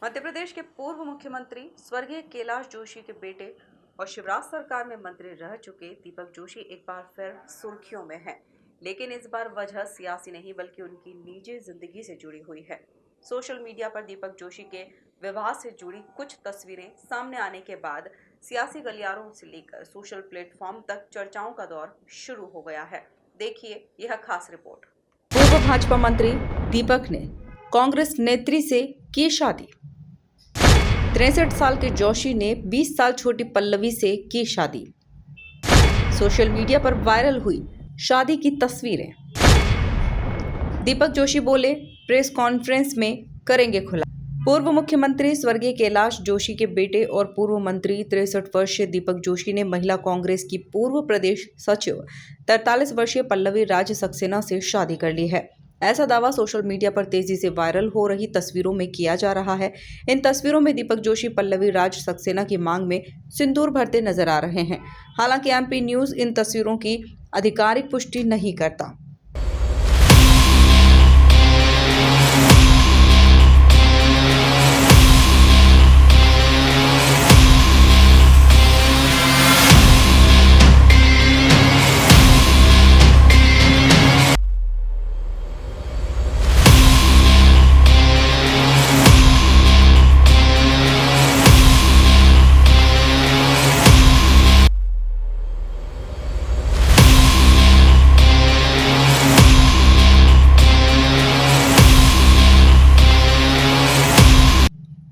मध्य प्रदेश के पूर्व मुख्यमंत्री स्वर्गीय कैलाश जोशी के बेटे और शिवराज सरकार में मंत्री रह चुके दीपक जोशी एक बार फिर सुर्खियों में हैं। लेकिन इस बार वजह सियासी नहीं बल्कि उनकी निजी जिंदगी से जुड़ी हुई है। सोशल मीडिया पर दीपक जोशी के विवाह से जुड़ी कुछ तस्वीरें सामने आने के बाद सियासी गलियारों से लेकर सोशल प्लेटफॉर्म तक चर्चाओं का दौर शुरू हो गया है। देखिए यह खास रिपोर्ट। पूर्व भाजपा मंत्री दीपक ने कांग्रेस नेत्री से की शादी। 63 साल के जोशी ने 20 साल छोटी पल्लवी से की शादी। सोशल मीडिया पर वायरल हुई शादी की तस्वीरें। दीपक जोशी बोले, प्रेस कॉन्फ्रेंस में करेंगे खुला। पूर्व मुख्यमंत्री स्वर्गीय कैलाश जोशी के बेटे और पूर्व मंत्री 63 वर्षीय दीपक जोशी ने महिला कांग्रेस की पूर्व प्रदेश सचिव 43 वर्षीय पल्लवी राज सक्सेना से शादी कर ली है। ऐसा दावा सोशल मीडिया पर तेजी से वायरल हो रही तस्वीरों में किया जा रहा है। इन तस्वीरों में दीपक जोशी पल्लवी राज सक्सेना की मांग में सिंदूर भरते नजर आ रहे हैं। हालांकि एमपी न्यूज इन तस्वीरों की आधिकारिक पुष्टि नहीं करता।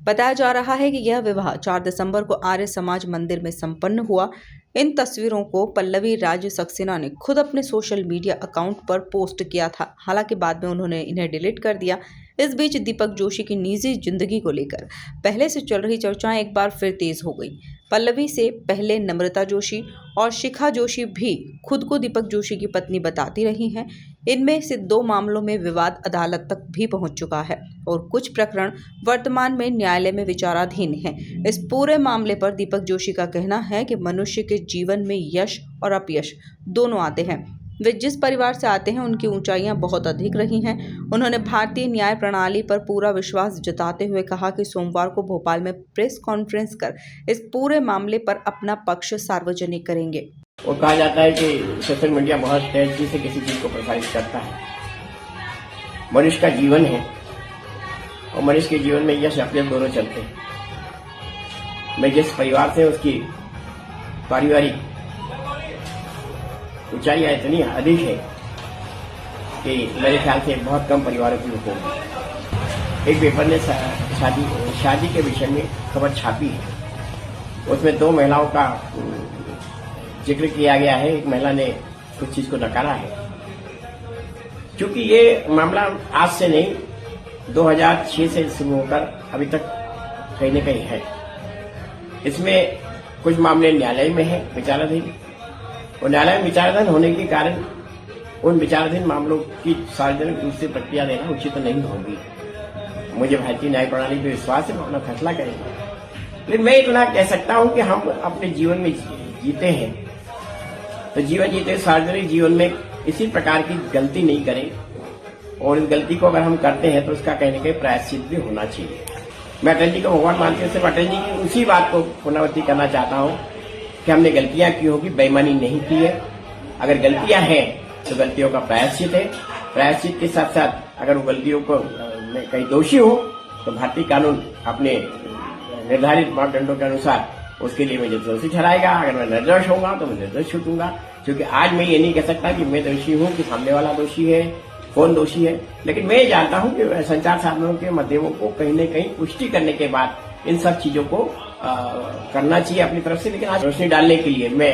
बताया जा रहा है कि यह विवाह 4 दिसंबर को आर्य समाज मंदिर में संपन्न हुआ। इन तस्वीरों को पल्लवी राज सक्सेना ने खुद अपने सोशल मीडिया अकाउंट पर पोस्ट किया था। हालांकि बाद में उन्होंने इन्हें डिलीट कर दिया। इस बीच दीपक जोशी की निजी जिंदगी को लेकर पहले से चल रही चर्चाएं एक बार फिर तेज हो गई। पल्लवी से पहले नम्रता जोशी और शिखा जोशी भी खुद को दीपक जोशी की पत्नी बताती रही हैं। इनमें से 2 मामलों में विवाद अदालत तक भी पहुंच चुका है और कुछ प्रकरण वर्तमान में न्यायालय में विचाराधीन हैं। इस पूरे मामले पर दीपक जोशी का कहना है कि मनुष्य के जीवन में यश और अपयश दोनों आते हैं। वे जिस परिवार से आते हैं उनकी ऊंचाइयां बहुत अधिक रही हैं। उन्होंने भारतीय न्याय प्रणाली पर पूरा विश्वास जताते हुए कहा कि सोमवार को भोपाल में प्रेस कॉन्फ्रेंस कर इस पूरे मामले पर अपना पक्ष सार्वजनिक करेंगे। और कहा जाता है कि सोशल मीडिया बहुत तेजी से किसी चीज को प्रसारित करता है। मनुष्य का जीवन है और मनुष्य के जीवन में यश अपयश दोनों चलते हैं। मैं जिस परिवार से उसकी पारिवारिक ऊंचाइयां इतनी अधिक है कि मेरे ख्याल से बहुत कम परिवारों की होगी। एक पेपर ने शादी के विषय में खबर छापी है। उसमें 2 महिलाओं का जिक्र किया गया है। एक महिला ने कुछ चीज को नकारा है। क्योंकि ये मामला आज से नहीं 2006 से शुरू होकर अभी तक कहीं न कहीं है। इसमें कुछ मामले न्यायालय में है विचाराधीन और न्यायालय में विचाराधीन होने के कारण उन विचाराधीन मामलों की सार्वजनिक रूप से प्रक्रिया देना उचित नहीं होगी। मुझे भारतीय न्याय प्रणाली पर विश्वास है, अपना फैसला करेंगे। लेकिन मैं इतना कह सकता हूं कि हम अपने जीवन में जीते हैं तो जीवन जीते सार्वजनिक जीवन में इसी प्रकार की गलती नहीं करें और इस गलती को अगर हम करते हैं तो उसका कहीं न कहीं प्रायश्चित भी होना चाहिए। मैं अटल जी को भगवान मानते हुए सिर्फ अटल जी की उसी बात को पुनरावृत्ति करना चाहता हूं कि हमने गलतियां की होगी, बेईमानी नहीं की है। अगर गलतियां हैं तो गलतियों का प्रायश्चित है। प्रायश्चित के साथ साथ अगर वो गलतियों को में कहीं दोषी हो तो भारतीय कानून अपने निर्धारित मापदंडों के अनुसार उसके लिए मुझे दोषी ठहराएगा। अगर मैं निर्दोष होगा तो मैं निर्दोष छूटूंगा। क्योंकि आज मैं ये नहीं कह सकता कि मैं दोषी हूं कि सामने वाला दोषी है, कौन दोषी है। लेकिन मैं ये जानता हूं कि संचार साधनों के माध्यमों को कहीं न कहीं पुष्टि करने के बाद इन सब चीजों को करना चाहिए अपनी तरफ से। लेकिन आज रोशनी डालने के लिए मैं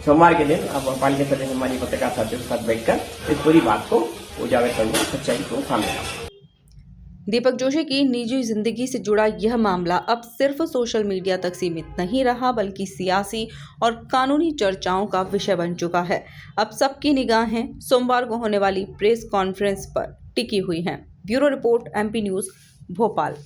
सोमवार के दिन भोपाल के सभी सम्मानीय पत्रकार साथियों के साथ बैठकर इस पूरी बात को उजागर करूंगा, सच्चाई को सामने लाऊंगा। दीपक जोशी की निजी जिंदगी से जुड़ा यह मामला अब सिर्फ सोशल मीडिया तक सीमित नहीं रहा बल्कि सियासी और कानूनी चर्चाओं का विषय बन चुका है। अब सबकी निगाहें सोमवार को होने वाली प्रेस कॉन्फ्रेंस पर टिकी हुई हैं। Bureau report, MP news, Bhopal.